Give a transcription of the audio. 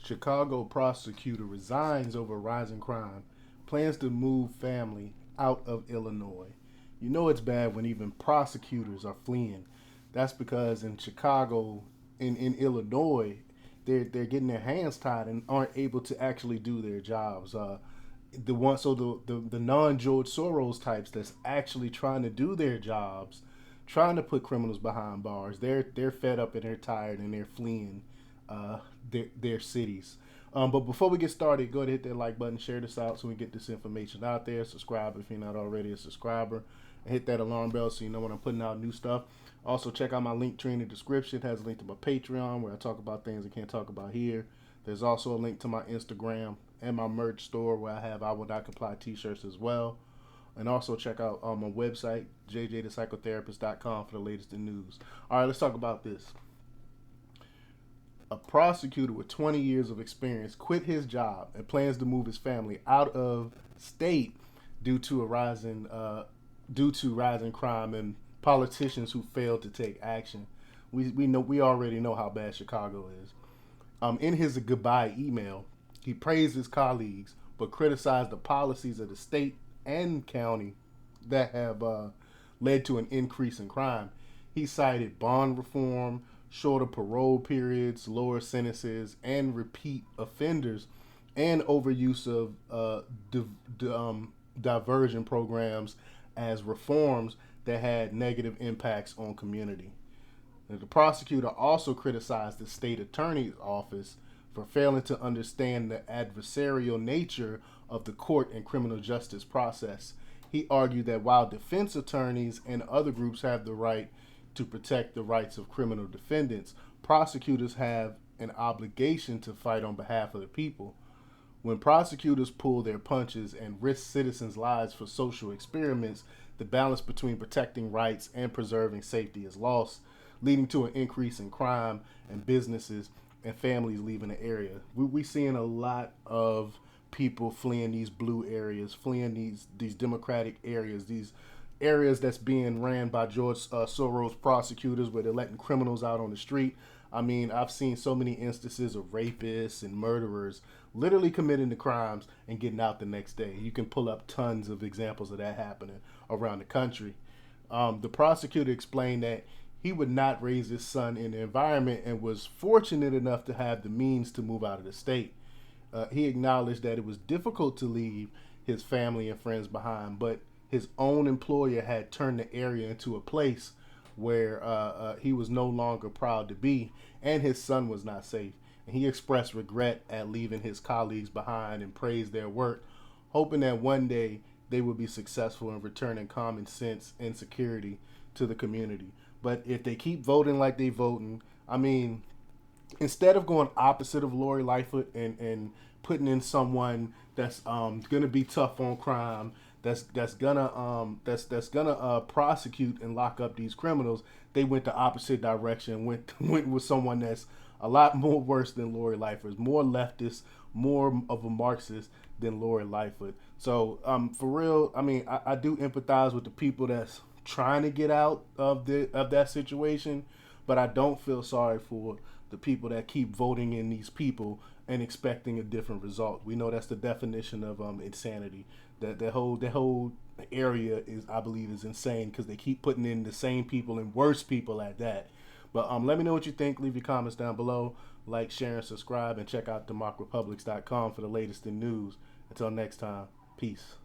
Chicago prosecutor resigns over rising crime, plans to move family out of Illinois. You know it's bad when even prosecutors are fleeing. That's because in Chicago, in Illinois, they're getting their hands tied and aren't able to actually do their jobs. The non George Soros types that's actually trying to do their jobs, trying to put criminals behind bars. They're fed up and they're tired and they're fleeing their cities. But before we get started, go ahead and hit that like button, share this out so we get this information out there. Subscribe if you're not already a subscriber, and hit that alarm bell so you know when I'm putting out new stuff. Also, check out my link tree in the description. It has a link to my Patreon where I talk about things I can't talk about here. There's also a link to my Instagram and my merch store where I have I Will Not Comply t-shirts as well. And also check out my website, jjthepsychotherapist.com, for the latest in news. All right, let's talk about this. A prosecutor with 20 years of experience quit his job and plans to move his family out of state due to rising crime and politicians who failed to take action. We already know how bad Chicago is. In his goodbye email, he praised his colleagues but criticized the policies of the state and county that have led to an increase in crime. He cited bond reform, shorter parole periods, lower sentences, and repeat offenders, and overuse of diversion programs as reforms that had negative impacts on community. Now, the prosecutor also criticized the state attorney's office for failing to understand the adversarial nature of the court and criminal justice process. He argued that while defense attorneys and other groups have the right to protect the rights of criminal defendants, prosecutors have an obligation to fight on behalf of the people. When prosecutors pull their punches and risk citizens' lives for social experiments, the balance between protecting rights and preserving safety is lost, leading to an increase in crime and businesses and families leaving the area. We're seeing a lot of people fleeing these blue areas, fleeing these democratic areas, these areas that's being ran by George Soros prosecutors where they're letting criminals out on the street. I mean, I've seen so many instances of rapists and murderers literally committing the crimes and getting out the next day. You can pull up tons of examples of that happening around the country. The prosecutor explained that he would not raise his son in the environment and was fortunate enough to have the means to move out of the state. He acknowledged that it was difficult to leave his family and friends behind, but his own employer had turned the area into a place where he was no longer proud to be, and his son was not safe. And he expressed regret at leaving his colleagues behind and praised their work, hoping that one day they would be successful in returning common sense and security to the community. But if they keep voting like they voting, I mean, instead of going opposite of Lori Lightfoot and putting in someone that's gonna be tough on crime, that's gonna prosecute and lock up these criminals, they went the opposite direction. Went with someone that's a lot more worse than Lori Lightfoot, more leftist, more of a Marxist than Lori Lightfoot. So for real, I mean, I do empathize with the people that's trying to get out of that situation, but I don't feel sorry for the people that keep voting in these people and expecting a different result. We know that's the definition of insanity. That whole area is, I believe, is insane because they keep putting in the same people and worse people at that. But let me know what you think. Leave your comments down below. Like, share, and subscribe, and check out democrepublics.com for the latest in news. Until next time, peace.